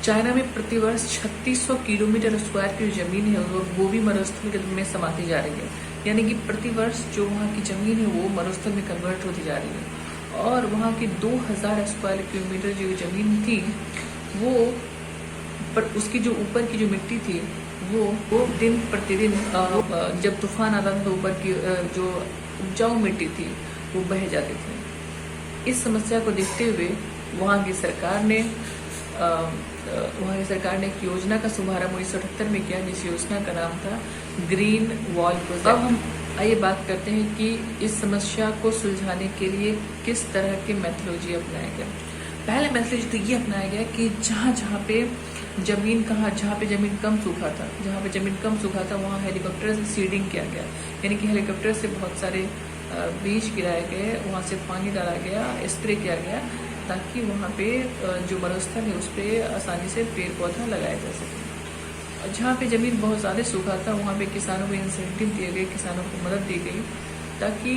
China में प्रतिवर्ष 3600 kilometre square की जो जमीन है वो भी मरुस्थल में समाती जा रही है। यानी कि प्रतिवर्ष जो वहाँ की जमीन है वो मरुस्थल में कन्वर्ट होती जा रही है। और वहाँ की 2000 स्क्वायर किलोमीटर जो जमीन थी वो पर उसकी जो ऊपर की जो मिट्टी थी वो दिन प्रतिदिन जब तूफान आता था तो ऊपर की जो उपजाऊ मिट्टी थी वो बह जाती थी। इस समस्या को देखते हुए वहाँ की सरकार ने एक योजना का शुभारंभ 1978 में किया, जिस योजना का नाम था ग्रीन वॉल प्रोजेक्ट। अब हम आइए बात करते हैं कि इस समस्या को सुलझाने के लिए किस तरह के मेथोलॉजी अपनाया गया। पहला मेथोलॉजी तो ये अपनाया गया कि जहाँ पे जमीन कम सूखा था वहाँ हेलीकॉप्टर से सीडिंग किया गया। यानी कि हेलीकॉप्टर से बहुत सारे बीज गिराए गए, वहाँ से पानी डाला गया, स्प्रे किया गया, ताकि वहाँ पे जो मरुस्थल है उस पर आसानी से पेड़ पौधा लगाया जा सके। जहाँ पे ज़मीन बहुत ज़्यादा सूखा था वहाँ पे किसानों को इंसेंटिव दिए गए, किसानों को मदद दी गई, ताकि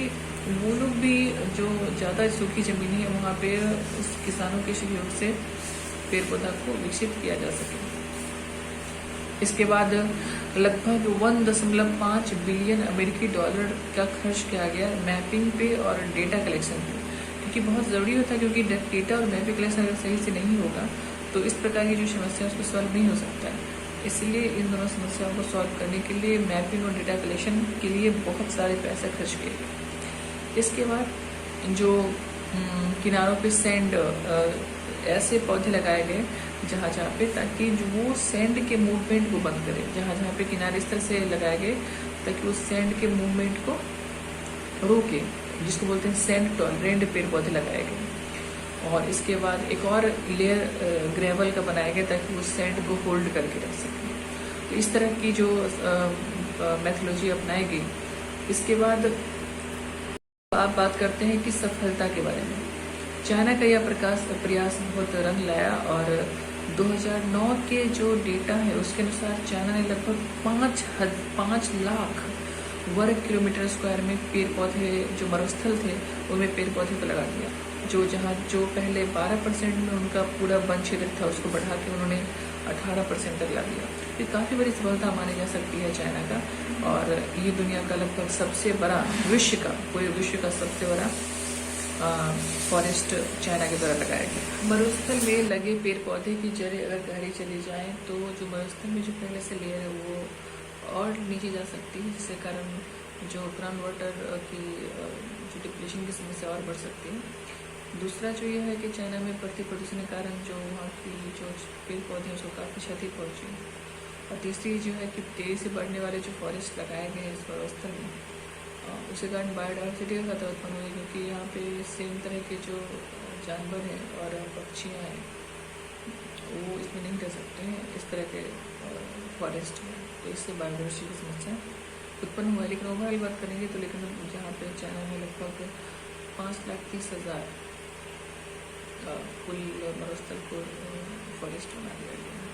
वो लोग भी जो ज़्यादा सूखी ज़मीन है वहाँ पे उस किसानों के सहयोग से पेड़ पौधा को विकसित किया जा सके। इसके बाद लगभग 1.5 बिलियन अमेरिकी डॉलर का खर्च किया गया मैपिंग पे और डेटा कलेक्शन पे, क्योंकि बहुत ज़रूरी होता है, क्योंकि डेटा और मैपिंग कलेक्शन अगर सही से नहीं होगा तो इस प्रकार की जो समस्या है उसको सॉल्व नहीं हो सकता है। इसलिए इन दोनों समस्याओं को सॉल्व करने के लिए मैपिंग और डेटा कलेक्शन के लिए बहुत सारे पैसे खर्च किए गए। इसके बाद जो किनारों पे सैंड ऐसे पौधे लगाए गए जहाँ पे, ताकि जो वो सैंड के मूवमेंट को बंद करे। जहाँ पे किनारे इस तरह से लगाए गए ताकि उस सैंड के मूवमेंट को रोके, जिसको बोलते हैं सैंड टॉलरेंट पेड़ पौधे लगाए गए। और इसके बाद एक और लेयर ग्रेवल का बनाया गया ताकि उस सैंड को होल्ड करके रख सके। तो इस तरह की जो मेथोलॉजी अपनाई गई। इसके बाद आप बात करते हैं कि सफलता के बारे में। चाइना का यह प्रयास बहुत रंग लाया और 2009 के जो डेटा है उसके अनुसार चाइना ने लगभग 5 लाख वर्ग किलोमीटर स्क्वायर में पेड़ पौधे जो मरुस्थल थे उनमें पेड़ पौधे को लगा दिया। जो पहले 12% में उनका पूरा वन क्षेत्र था उसको बढ़ा के उन्होंने 18% तक ला दिया। ये काफ़ी बड़ी सफलता मानी जा सकती है चाइना का, और ये दुनिया का लगभग सबसे बड़ा पूरे विश्व का सबसे बड़ा फॉरेस्ट चाइना के द्वारा लगाया गया। मरुस्थल में लगे पेड़ पौधे की जड़ें अगर गहरी चली जाएं तो जो मरुस्थल में जो पहले से लेयर है वो और नीचे जा सकती है, जिसके कारण जो ग्राउंड वाटर की जो डिप्लेशन की समस्या और बढ़ सकती है। दूसरा जो ये है कि चाइना में बढ़ते प्रदूषण के कारण जो वहाँ की जो पेड़ पौधे हैं उसको काफ़ी क्षति पहुँची। और तीसरी जो है कि तेजी से बढ़ने वाले जो फॉरेस्ट लगाए गए हैं इस मरुस्थल में, उसके कारण बायोडाइवर्सिटी का खतरा उत्पन्न हुई, क्योंकि यहाँ पे सेम तरह के जो जानवर हैं और पक्षियाँ हैं वो इसमें नहीं रह सकते हैं इस तरह के फॉरेस्ट में। तो इससे बायोडाइवर्सिटी की समस्या उत्पन्न हुआ है। लेकिन ओवरऑल बात करेंगे तो लेकिन जहाँ पे चाइना में लगभग 5,30,000 कुल मरुस्थल को फॉरेस्ट बना दिया गया है।